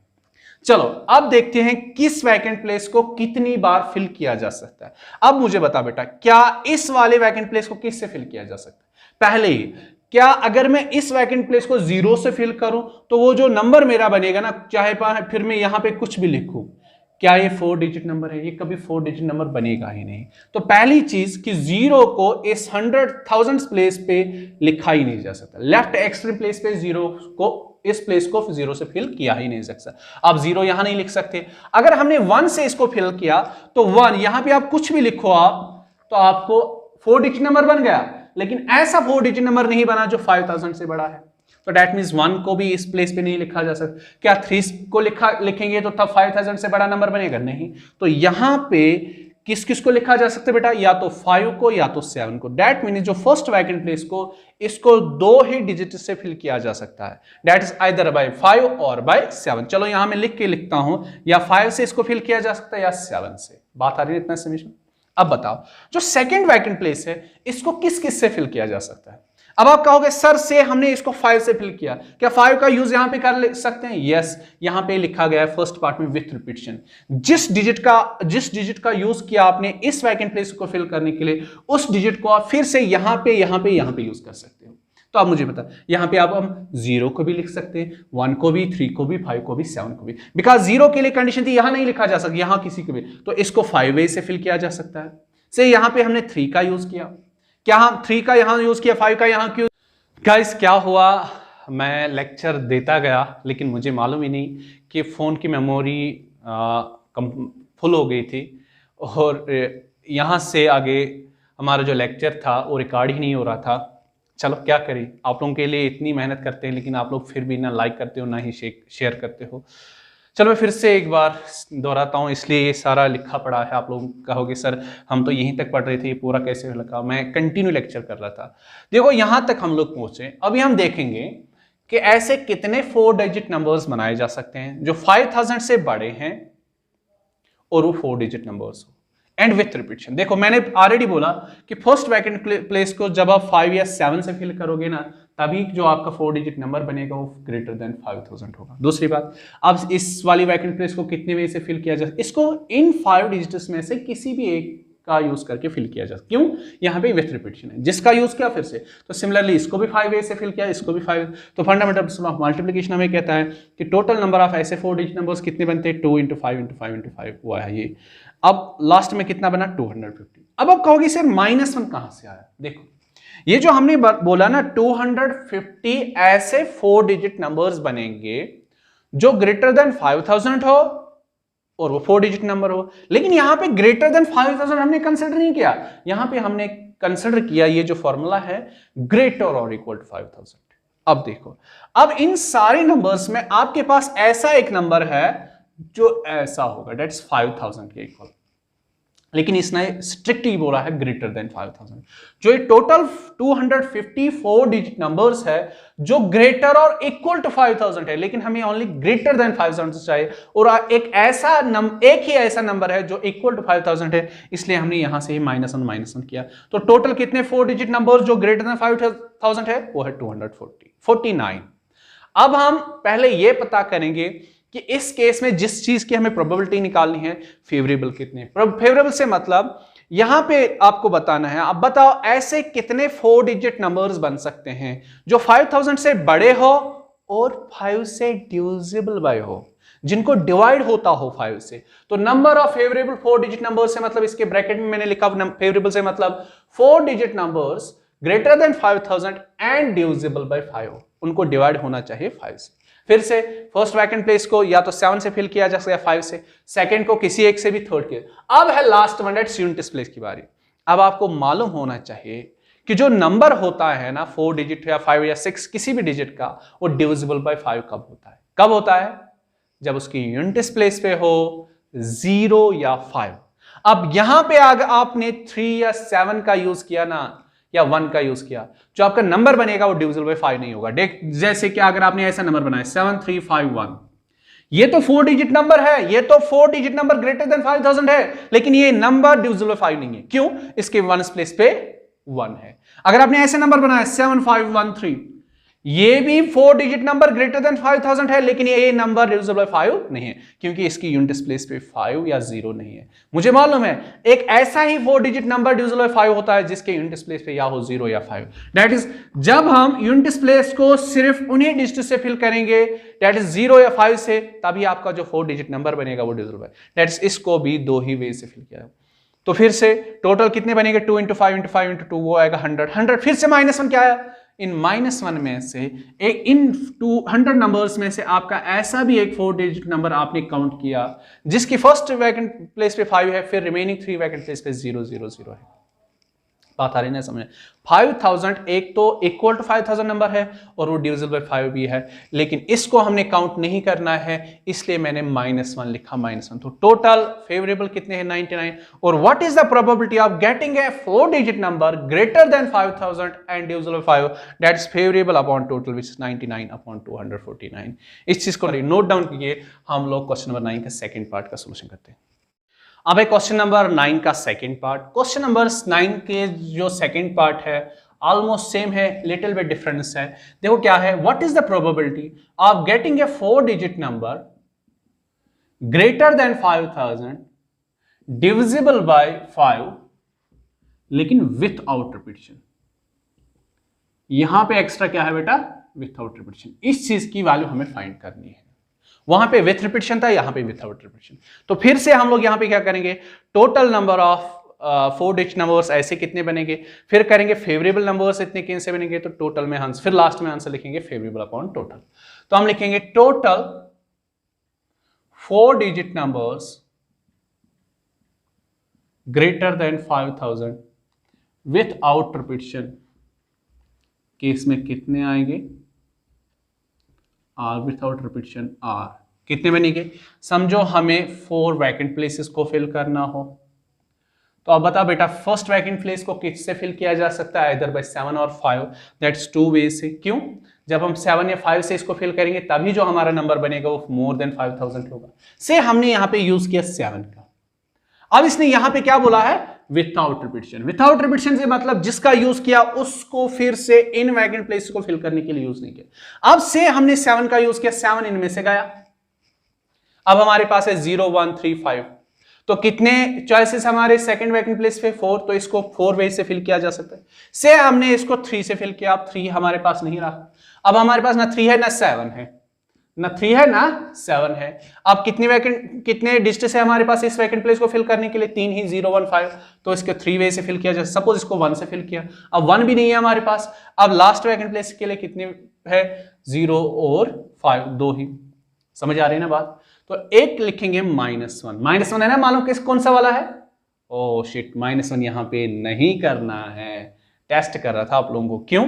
चलो अब देखते हैं किस वैकेंट प्लेस को कितनी बार फिल किया जा सकता है। अब मुझे बता बेटा, क्या इस वाले वैकेंट प्लेस को किससे फिल किया जा सकता है? पहले ही, क्या अगर मैं इस वैकेंट प्लेस को 0 से फिल करूं तो वो जो नंबर मेरा बनेगा ना, चाहे फिर मैं यहां पे कुछ भी लिखूं, क्या ये 4 डिजिट नंबर है? ये कभी 4 डिजिट नंबर बनेगा ही नहीं। तो पहली चीज कि 0 को इस 100,000 प्लेस पे लिखा ही नहीं जा सकता। लेफ्ट एक्सट्रीम प्लेस पे 0 को, इस प्लेस को 0 से फिल किया ही नहीं सकता। आप 0 यहां नहीं लिख सकते। अगर हमने 1 से इसको फिल किया तो 1 यहां पे आप कुछ भी लिखो आप, तो आपको 4 डिजिट नंबर बन गया, लेकिन ऐसा 4 डिजिट नंबर नहीं बना जो 5000 से बड़ा है। तो दैट मींस 1 को भी इस प्लेस पे नहीं लिखा जा सकता। क्या 3 को लिखेंगे तो तब 5000 से बड़ा नंबर बनेगा? नहीं। तो यहां पे किस किस को लिखा जा सकता है बेटा? या तो 5 को या तो 7 को। दैट मीन्स जो फर्स्ट वैकेंट प्लेस को, इसको 2 ही डिजिट से फिल किया जा सकता है। दैट इज आइदर बाय 5 और बाय 7। चलो यहां मैं लिख के लिखता हूं, या 5 से इसको फिल किया जा सकता है या 7 से। बात आ रही है इतना समझ में? अब बताओ, जो सेकंड वैकेंट प्लेस है इसको किस किस से फिल किया जा सकता है? अब आप कहोगे सर से हमने इसको 5 से फिल किया, क्या 5 का यूज यहां पे कर सकते हैं? यस, यहां पे लिखा गया है फर्स्ट पार्ट में विथ रिपीटिशन। जिस डिजिट का यूज किया आपने इस वैकेंट प्लेस को फिल करने के लिए, उस डिजिट को आप फिर से यहां पे यूज कर सकते हो। तो आप मुझे बता, यहां पे आप हम 0 को भी लिख सकते हैं, 1 को भी, 3 को भी, 5 को भी, 7 को भी। बिकॉज 0 के लिए कंडीशन थी यहां नहीं लिखा जा सकता, यहां किसी को भी, तो इसको 5 वे से फिल किया जा सकता है। से यहां पे हमने 3 का यूज किया, क्या हम 3 का यहां यूज किया, 5 का यहां क्यों? गाइस क्या हुआ, मैं लेक्चर देता गया लेकिन मुझे मालूम ही नहीं कि फ़ोन की मेमोरी फुल हो गई थी, और यहाँ से आगे हमारा जो लेक्चर था वो रिकॉर्ड ही नहीं हो रहा था। चलो क्या करें, आप लोगों के लिए इतनी मेहनत करते हैं लेकिन आप लोग फिर भी ना लाइक करते हो ना ही शेयर करते हो। चलो मैं फिर से एक बार दोहराता हूँ, इसलिए ये सारा लिखा पड़ा है। आप लोग कहोगे सर हम तो यहीं तक पढ़ रहे थे, ये पूरा कैसे लिखा? मैं कंटिन्यू लेक्चर कर रहा था। देखो यहाँ तक हम लोग पहुंचे। अभी हम देखेंगे कि ऐसे कितने 4 डिजिट नंबर्स बनाए जा सकते हैं जो 5000 से बड़े हैं और वो 4 डिजिट नंबर्स हो, एंड विथ रिपीटिशन। देखो मैंने ऑलरेडी बोला कि फर्स्ट वैकेंट प्लेस को जब आप 5 या 7 से फिल करोगे ना, तभी जो आपका 4 डिजिट नंबर बनेगा वो ग्रेटर देन 5000 होगा। दूसरी बात, अब इस वाली वैकेंट प्लेस को कितने वे से फिल किया जाए? इसको इन 5 डिजिट्स में से किसी भी एक का यूज करके फिल किया जा सकता। क्यों? यहाँ पे विथ रिपीटिशन है, जिसका यूज किया फिर से, तो सिमिलरली इसको भी 5 वे से फिल किया, इसको भी 5। तो फंडामेंटल प्रिंसिपल ऑफ मल्टीप्लिकेशन हमें कहता है कि टोटल नंबर ऑफ ऐसे 4 डिजिट नंबर्स कितने बनते हैं? 2 × 5 × 5 × 5 हुआ है ये। अब लास्ट में कितना बना? 250। अब आप कहोगे सर -1 कहां से आया? देखो ये जो हमने बोला ना, 250 ऐसे 4 डिजिट नंबर्स बनेंगे जो ग्रेटर देन 5000 हो और वो 4 डिजिट नंबर हो। लेकिन यहां पे ग्रेटर देन 5000 हमने कंसिडर नहीं किया, यहां पे हमने कंसिडर किया ये जो फॉर्मूला है ग्रेटर और इक्वल टू 5000। अब देखो, अब इन सारे नंबर्स में आपके पास ऐसा एक नंबर है जो ऐसा होगा, दैट्स 5000 के इक्वल, लेकिन इसने स्ट्रिक्टली बोला है ग्रेटर देन 5000। जो ये टोटल 254 डिजिट नंबर्स है जो ग्रेटर और इक्वल टू 5000 है, लेकिन हमें ओनली ग्रेटर देन 5000 चाहिए, और एक ही ऐसा नंबर है जो इक्वल टू 5000 है, इसलिए हमने यहां से ही -1 किया। तो टोटल कितने 4 डिजिट नंबर्स जो ग्रेटर देन 5000 है? वो है 249। अब हम पहले ये पता करेंगे कि इस केस में जिस चीज की हमें प्रोबेबिलिटी निकालनी है, फेवरेबल कितने। फेवरेबल से मतलब यहां पे आपको बताना है, अब बताओ ऐसे कितने 4 डिजिट नंबर्स बन सकते हैं जो 5000 से बड़े हो और 5 से डिविजिबल बाय हो, जिनको डिवाइड होता हो 5 से। तो number of favourable 4 digit number से मतलब, इसके ब्रैकेट में मैंने लिखा फेवरेबल से मतलब 4 digit numbers greater than 5000 and divisible by 5, उनको डिवाइड होना चाहिए 5 से। फिर से फर्स्ट वैकेंट प्लेस को या तो 7 से फिल किया जा सकता है, 5 से, सेकंड को किसी एक से भी, थर्ड के। अब है लास्ट वन, यूनिट प्लेस की बारी। अब आपको मालूम होना चाहिए कि जो नंबर होता है ना 4 डिजिट या 5 या 6 किसी भी डिजिट का, वो डिविजिबल बाय 5 कब होता है? कब होता है? जब उसकी यूनिट प्लेस पे हो 0 या 5। अब यहां पे अगर आपने 3 या 7 का यूज किया ना, या 1 का यूज किया, जो आपका नंबर बनेगा वो डिविजिबल बाय 5 नहीं होगा। देख, जैसे कि अगर आपने ऐसा नंबर बनाया 7351, ये तो 4 डिजिट नंबर है, ये तो 4 डिजिट नंबर ग्रेटर देन 5000 है, लेकिन ये नंबर डिविजिबल बाय 5 नहीं है। क्यों? इसके 1 प्लेस पे 1 है। अगर आपने ऐसे नंबर बनाया 7513, ये भी 4 डिजिट नंबर ग्रेटर देन 5000 है, लेकिन ये नंबर डिविजिबल बाय 5 नहीं है, क्योंकि इसकी यूनिट प्लेस पे 5 या 0 नहीं है। मुझे मालूम है एक ऐसा ही 4 डिजिट नंबर डिविजिबल बाय 5 होता है जिसके यूनिट प्लेस पे या हो 0 या 5। दैट इज, जब हम यूनिट प्लेस को सिर्फ उन्हीं डिजिट से फिल करेंगे, दैट इज 0 या 5 से, तभी आपका जो 4 डिजिट नंबर बनेगा वो डिविजिबल बाय। दैट इज, इसको भी दो ही वे से फिल किया। तो फिर से टोटल कितने बनेंगे? 2 × 5 × 5 × 2, वो आएगा 100। 100 फिर से -1 क्या आया? इन -1 में से एक, इन 200 नंबर्स में से आपका ऐसा भी एक 4 डिजिट नंबर आपने काउंट किया जिसकी फर्स्ट वैकेंट प्लेस पे 5 है, फिर रिमेनिंग 3 वैकेंट प्लेस पे 0 0 0 है। बात आ रही है ना समझ? 5000 एक तो इक्वल टू 5000 नंबर है और वो डिविजिबल बाय 5 भी है, लेकिन इसको हमने काउंट नहीं करना है, इसलिए मैंने -1 लिखा, -1। तो टोटल फेवरेबल कितने हैं? 99। और what is the probability of getting a 4 digit number greater than 5000 and divisible by 5? That is favourable upon total, which is 99/249। इस चीज को नोट डाउन कीजिए। हम लोग क्वेश्चन नंबर 9 का सेकंड पार्ट का सोल्यूशन करते हैं। अब है क्वेश्चन नंबर 9 का सेकंड पार्ट। क्वेश्चन नंबर 9 के जो सेकंड पार्ट है ऑलमोस्ट सेम है, लिटिल बिट डिफरेंस है। देखो क्या है, what is the probability of getting a 4 digit number greater than 5000 divisible by 5, लेकिन विथआउट रिपीटिशन। यहां पे एक्स्ट्रा क्या है बेटा? Without repetition. इस चीज की वैल्यू हमें फाइंड करनी है। वहां पे विथ रिपीटिशन था, यहां पे विथआउट रिपीटिशन। तो फिर से हम लोग यहां पे क्या करेंगे? Total number of 4 digit numbers ऐसे कितने बनेंगे, फिर करेंगे फेवरेबल नंबर्स इतने कैसे बनेंगे, तो टोटल में आंसर, फिर लास्ट में आंसर लिखेंगे फेवरेबल अपॉन टोटल। तो हम लिखेंगे total 4 digit numbers greater than 5000 without repetition case में कितने आएंगे? आर विथआउट रिपीटिशन आर कितने बनेंगे? समझो हमें 4 वैकेंट प्लेसेस को फिल करना हो, तो अब बता बेटा फर्स्ट वैकेंट प्लेस को किससे फिल किया जा सकता है? इधर बाय 7 और 5, दैट्स 2 वे से। क्यों? जब हम 7 या 5 से इसको फिल करेंगे तभी जो हमारा नंबर बनेगा वो मोर देन 5000 होगा। से हमने यहां पे यूज किया 7 का। अब इसने यहां पे क्या बोला है? Without repetition. विथआउट रिपीटिशन से मतलब जिसका यूज किया उसको फिर से इन वैकेंट प्लेस को फिल करने के लिए यूज नहीं किया। अब से हमने 7 का यूज किया, 7 इनमें से गया। अब हमारे पास है 0 1 3 5, तो कितने चॉइसेस हमारे सेकंड वैकेंट प्लेस पे? 4, तो इसको 4 वे से फिल किया जा सकता है। से हमने इसको 3 से फिल किया, अब 3 हमारे पास नहीं रहा। अब हमारे पास ना 3 है ना 7 है, ना 3 है ना 7 है। अब कितने डिजिट है हमारे पास इस वैकेंट प्लेस को फिल करने के लिए? 3 ही, 0 1 5, तो इसके 3 वे से फिल किया जाए। सपोज इसको 1 से फिल किया, अब 1 भी नहीं है हमारे पास। अब लास्ट वैकेंट प्लेस के लिए कितने है? 0 और 5, 2 ही। समझ आ रही है ना बात? तो एक लिखेंगे -1। -1 है ना, मालूम किस कौन सा वाला है? ओ शिट, -1 यहां पे नहीं करना है। टेस्ट कर रहा था आप लोगों को। क्यों?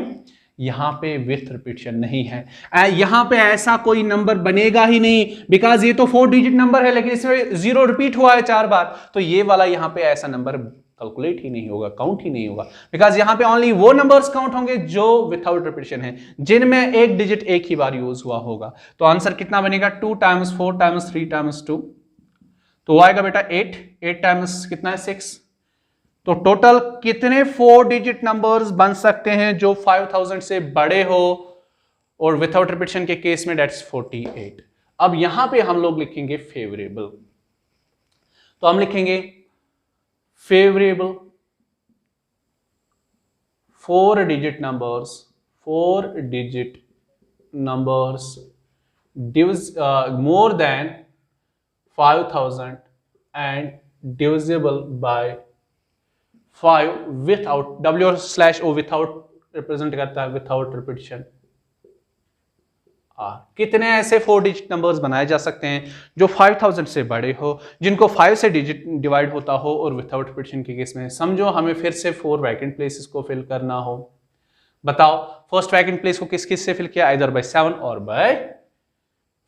यहां पे विथ रिपीटिशन नहीं है, यहां पे ऐसा कोई नंबर बनेगा ही नहीं, बिकॉज ये तो 4 डिजिट नंबर है, लेकिन इसमें 0 रिपीट हुआ है 4 बार, तो ये वाला यहां पे ऐसा नंबर कैलकुलेट ही नहीं होगा, काउंट ही नहीं होगा, बिकॉज यहां पे ओनली वो नंबर्स काउंट होंगे जो विथआउट रिपीटिशन है, जिनमें एक डिजिट एक ही बार यूज हुआ होगा। तो आंसर कितना बनेगा? 2 × 4 × 3 × 2, तो वो आएगा बेटा 8। 8 टाइम्स कितना है? 6। तो टोटल कितने 4 डिजिट नंबर्स बन सकते हैं जो 5000 से बड़े हो और विथआउट रिपीटिशन के केस में? दैट्स 48। अब यहां पे हम लोग लिखेंगे फेवरेबल, तो हम लिखेंगे favourable 4 digit numbers more than 5000 and divisible by 5 without W/O without represent करता है विथआउट रिपीटिशन कितने ऐसे 4 डिजिट नंबर्स बनाए जा सकते हैं जो 5000 से बड़े हो, जिनको 5 से डिजिट डिवाइड होता हो और विदाउट रिपीटेशन के केस में समझो हमें फिर से 4 वैकेंट प्लेसेस को फिल करना हो। बताओ फर्स्ट वैकेंट प्लेस को किस किस से फिल किया, इधर बाय 7 और बाय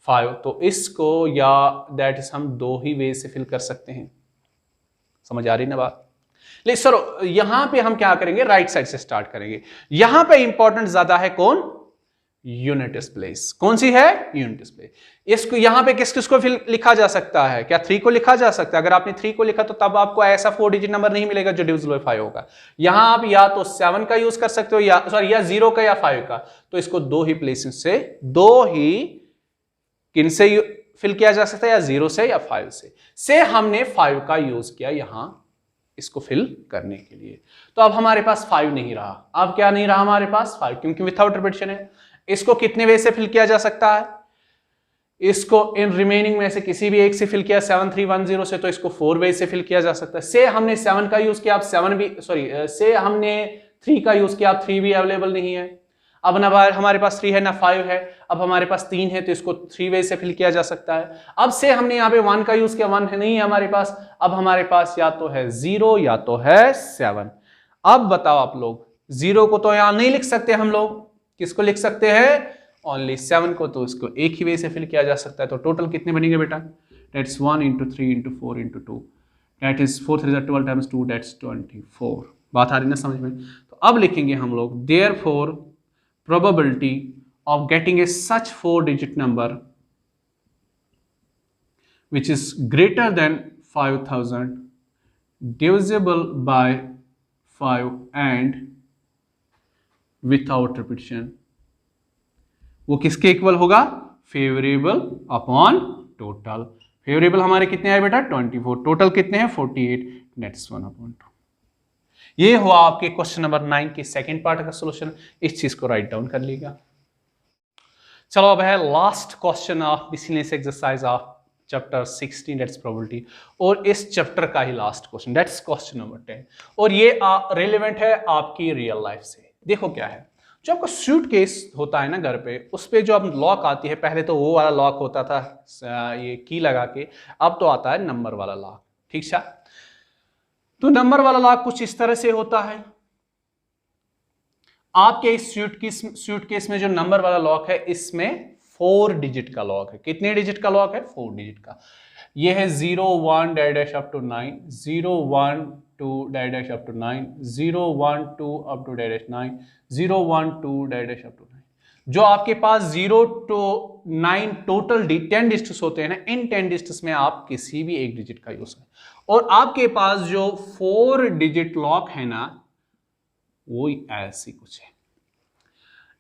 5। तो इसको या दैट इज हम 2 ही वे से फिल कर सकते हैं। समझ आ रही ना बात? लेकिन सर यहां पे हम क्या करेंगे, राइट साइड से स्टार्ट करेंगे। यहां पे इंपॉर्टेंट ज्यादा है कौन, यूनिट प्लेस। कौन सी है, यूनिट प्लेस। इसको यहां पे किस किस को फिल लिखा जा सकता है, क्या 3 को लिखा जा सकता है? अगर आपने 3 को लिखा तो तब आपको ऐसा 4 डिजिट नंबर नहीं मिलेगा जो डिविजिबल बाय 5 होगा। यहां आप या तो 7 का यूज कर सकते हो या सॉरी या 0 का या 5 का। तो इसको 2 ही प्लेसेस से, 2 ही किन से फिल किया जा सकता है, या 0 से या 5 से हमने 5 का यूज किया यहां इसको फिल करने के लिए। तो अब हमारे पास 5 नहीं रहा। अब क्या नहीं रहा हमारे पास, 5, क्योंकि विदाउट रिपीटेशन है। इसको कितने वे से फिल किया जा सकता है, इसको इन रिमेनिंग में से किसी भी एक से फिल किया 7310 से, तो इसको 4 वे से फिल किया जा सकता है। से हमने 7 का यूज किया, अब 7 भी सॉरी से हमने 3 का यूज किया, अब 3 भी अवेलेबल नहीं है। अब ना हमारे पास 3 है ना 5 है, अब हमारे पास 3 है तो इसको 3 वे से फिल किया जा सकता है। अब से हमने यहाँ पे 1 का यूज किया, 1 है नहीं है हमारे पास। अब हमारे पास या तो है 0 या तो है 7। अब बताओ आप लोग, 0 को तो यहां नहीं लिख सकते हम लोग, किसको लिख सकते हैं, ओनली 7 को। तो इसको एक ही वे से फिल किया जा सकता है। तो टोटल कितने बनेंगे बेटा, that's 1 × 3 × 4 × 2, that is 4 3 12 times 2, that's 24। बात आ रही ना समझ में? तो अब लिखेंगे हम लोग therefore probability of getting a such 4 digit number which is greater than 5000 divisible by 5 and without repetition, वो किसके इक्वल होगा, फेवरेबल अपॉन टोटल। फेवरेबल हमारे कितने आए बेटा, 24, टोटल कितने हैं 48, नेट्स 1/2। ये हुआ आपके क्वेश्चन नंबर 9 के सेकंड पार्ट का सॉल्यूशन। इस चीज को राइट डाउन कर लीजिएगा। चलो अब है last question of miscellaneous exercise of chapter 16 that's probability, और इस चैप्टर का ही last question that's question number 10, और ये रिलेवेंट है आपकी रियल लाइफ से। देखो क्या है, जो आपका सूटकेस होता है ना घर पे, उस पे जो अब लॉक आती है, पहले तो वो वाला लॉक होता था ये की लगा के, अब तो आता है नंबर वाला लॉक। ठीक है, तो नंबर वाला लॉक कुछ इस तरह से होता है। आपके इस सूटकेस में जो नंबर वाला लॉक है, इसमें 4 डिजिट का लॉक है। कितने डिजिट का लॉक है, 4 डिजिट का। ये है 0 1 dash up to 9, 0 1 2 dash up to 9, 0 1 2 up to dash 9, 0 1 2 dash up to 9। जो आपके पास 0 to 9 टोटल 10 डिजिट्स होते हैं ना, इन 10 डिजिट्स में आप किसी भी एक डिजिट का यूज करें। और आपके पास जो 4 डिजिट लॉक है ना, वो ऐसी कुछ है।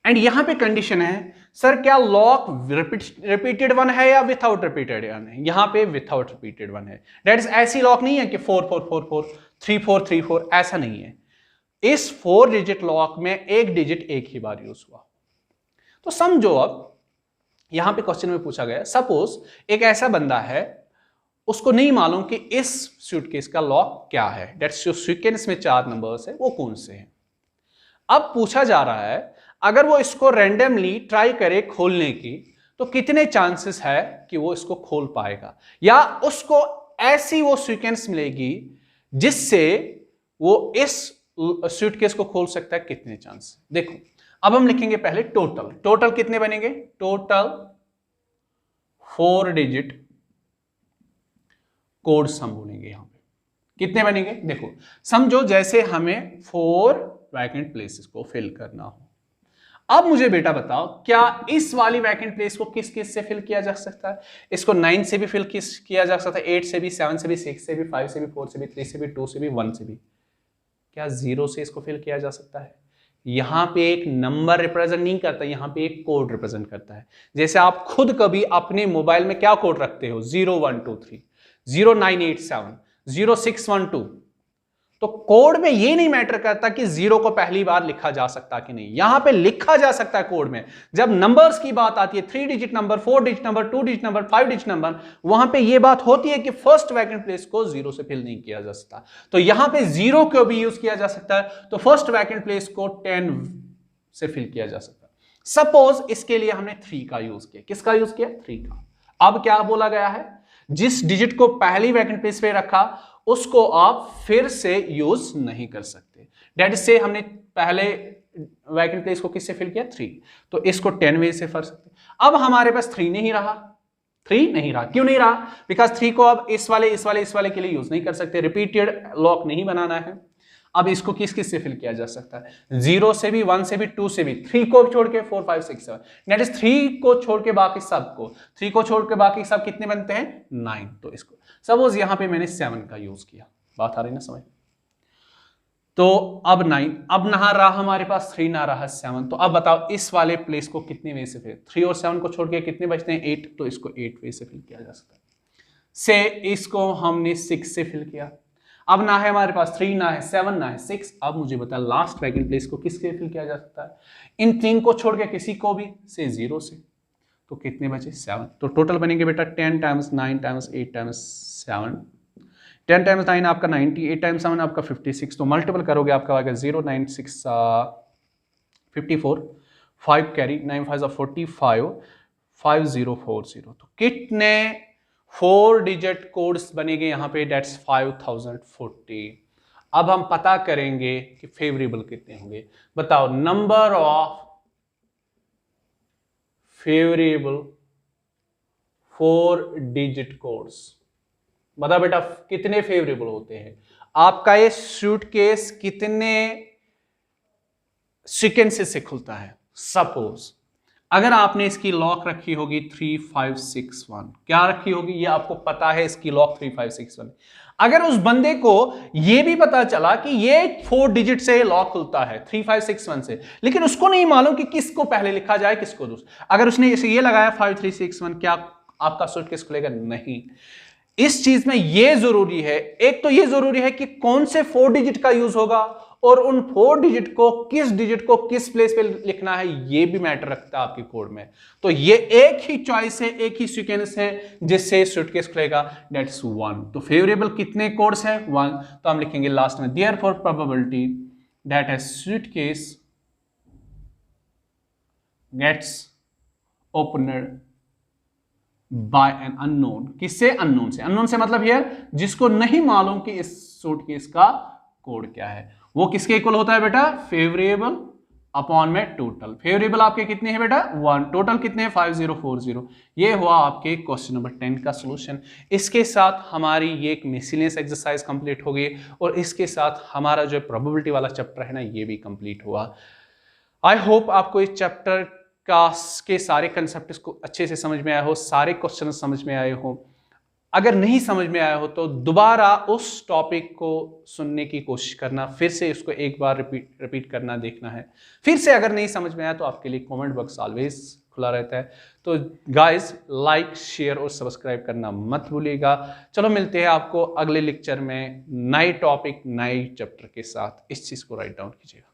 एंड यहां पे कंडीशन है, सर क्या लॉक रिपीटेड वन है या विथआउट रिपीटेड वन है? यहां पे विथआउट रिपीटेड वन है। दैट इज ऐसी लॉक नहीं है कि 4 4 4 4 3 4 3 4, ऐसा नहीं है। इस 4 डिजिट लॉक में एक डिजिट एक ही बार यूज हुआ। तो समझो अब यहां पे क्वेश्चन में पूछा गया, सपोज एक ऐसा बंदा है, उसको नहीं मालूम कि इस सूटकेस का लॉक क्या है। दैट्स जो सीक्वेंस में 4 नंबर्स है वो कौन से हैं। अब पूछा जा रहा है, अगर वो इसको रैंडमली ट्राई करे खोलने की, तो कितने चांसेस है कि वो इसको खोल पाएगा, या उसको ऐसी वो सीक्वेंस मिलेगी जिससे वो इस सूटकेस को खोल सकता है, कितने चांस। देखो अब हम लिखेंगे पहले टोटल। टोटल कितने बनेंगे, टोटल 4 डिजिट कोड्स हम बोलेंगे। यहां पे कितने बनेंगे, देखो समझो जैसे हमें 4 वैकेंट प्लेसेस को फिल करना हो। अब मुझे बेटा बताओ, क्या इस वाली वैकेंट प्लेस को किस किस से फिल किया जा सकता है? इसको 9 से भी फिल किया जा सकता है, 8 से भी, 7 से भी, 6 से भी, 5 से भी, 4 से भी, 3 से भी, 2 से भी, 1 से भी। क्या 0 से इसको फिल किया जा सकता है? यहां पे एक नंबर रिप्रेजेंट नहीं करता, यहां पे एक कोड रिप्रेजेंट करता है। जैसे आप खुद कभी अपने मोबाइल में क्या कोड रखते हो, 0123, 0987, 0612। तो कोड में ये नहीं मैटर करता कि 0 को पहली बार लिखा जा सकता कि नहीं, यहां पे लिखा जा सकता है कोड में। जब नंबर्स की बात आती है, 3 digit number, 4 digit number, 2 digit number, 5 digit number, वहां पे ये बात होती है कि फर्स्ट वैकेंट प्लेस को 0 से फिल नहीं किया जा सकता। तो यहां पे 0 को भी यूज किया जा सकता है, तो फर्स्ट वैकेंट प्लेस को 10 से फिल किया जा सकता है। सपोज इसके लिए हमने 3 का यूज किया, किसका यूज किया? 3 का। अब क्या बोला गया है, जिस डिजिट को पहली वैकेंट प्लेस पे रखा उसको आप फिर से यूज नहीं कर सकते। डेट से हमने पहले वैकेंट प्लेस को किससे फिल किया? 3, तो इसको 10 वे से भर सकते। अब हमारे पास 3 नहीं रहा, 3 नहीं रहा, क्यों नहीं रहा? बिकॉज 3 को अब इस वाले के लिए यूज नहीं कर सकते, रिपीटेड लॉक नहीं बनाना है। अब इसको किस किस से फिल किया जा सकता है? 0 से भी, 1 से भी, 2 से भी, 3 को छोड़ के 4 5 6 7, नेट इज 3 को छोड़ के बाकी सब को, 3 को छोड़ के बाकी सब कितने बनते हैं? 9। तो इसको सपोज यहां पे मैंने 7 का यूज किया, बात आ रही ना समझ? तो अब 9, अब ना रहा हमारे पास 3, ना रहा 7, तो अब बताओ इस वाले प्लेस को कितने वे से फिल? 3 और 7 को छोड़ के कितने बचते हैं? 8, तो इसको 8 वे से फिल किया जा सकता है। से इसको हमने 6 से फिल किया। अब ना है हमारे पास 3, ना है 7, ना है 6। अब मुझे बता लास्ट वैकेंट प्लेस को किसके फिल किया जा सकता है? इन 3 को छोड़ के किसी को भी, से 0 से, तो कितने बचे? 7। तो टोटल बनेंगे बेटा 10 टाइम्स 9 टाइम्स 8 टाइम्स 7, 10 टाइम्स 9 आपका 90, 8 टाइम्स 7 आपका 56, तो मल्टीपल करोगे आपका आएगा 0 9 6 54, 5 कैरी, 9 5 45, 5040। तो कितने 4 डिजिट कोड्स बनेंगे यहाँ पे? डेट्स 5040। अब हम पता करेंगे कि फेवरेबल कितने होंगे। बताओ number of favourable 4 digit codes, बताओ बेटा कितने फेवरेबल होते हैं? आपका ये सूटकेस कितने सीक्वेंसेस से खुलता है? सपोज अगर आपने इसकी लॉक रखी होगी 3561, क्या रखी होगी? ये आपको पता है इसकी लॉक 3561। अगर उस बंदे को ये भी पता चला कि ये 4 डिजिट से लॉक खुलता है 3561 से, लेकिन उसको नहीं मालूम कि किसको पहले लिखा जाए किसको दूसरा, अगर उसने इसे ये लगाया 5361, क्या आपका सूटकेस खुलेगा? नहीं। इस चीज में ये जरूरी है, एक तो ये जरूरी है कि कौन से 4 डिजिट का यूज होगा और उन 4 डिजिट को किस प्लेस पे लिखना है, ये भी मैटर रखता है आपके कोड में। तो ये एक ही चॉइस है, एक ही सीक्वेंस है जिससे सूटकेस खुलेगा, दैट्स 1। तो फेवरेबल कितने कोड्स हैं? 1। तो हम लिखेंगे लास्ट में therefore probability that a suitcase gets opened by an unknown. किससे? अननोन से। अननोन से मतलब हियर जिसको नहीं मालूम कि इस सूटकेस का कोड क्या है, वो किसके इक्वल होता है बेटा? फेवरेबल अपॉन में टोटल। फेवरेबल आपके कितने हैं बेटा? 1। टोटल कितने हैं? 5040। ये हुआ आपके क्वेश्चन नंबर 10 का सॉल्यूशन। इसके साथ हमारी ये एक मिसलेनियस एक्सरसाइज कंप्लीट हो गई और इसके साथ हमारा जो प्रोबेबिलिटी वाला चैप्टर है ना, ये भी कंप्लीट हुआ। आई होप आपको इस चैप्टर के सारे कंसेप्ट को अच्छे से समझ में आए हो, सारे क्वेश्चन समझ में आए हो। अगर नहीं समझ में आया हो तो दोबारा उस टॉपिक को सुनने की कोशिश करना, फिर से उसको एक बार रिपीट करना, देखना है। फिर से अगर नहीं समझ में आया तो आपके लिए कमेंट बॉक्स ऑलवेज खुला रहता है। तो गाइस लाइक, शेयर और सब्सक्राइब करना मत भूलिएगा। चलो मिलते हैं आपको अगले लेक्चर में नए टॉपिक, नए चैप्टर के साथ। इस चीज़ को राइट डाउन कीजिएगा।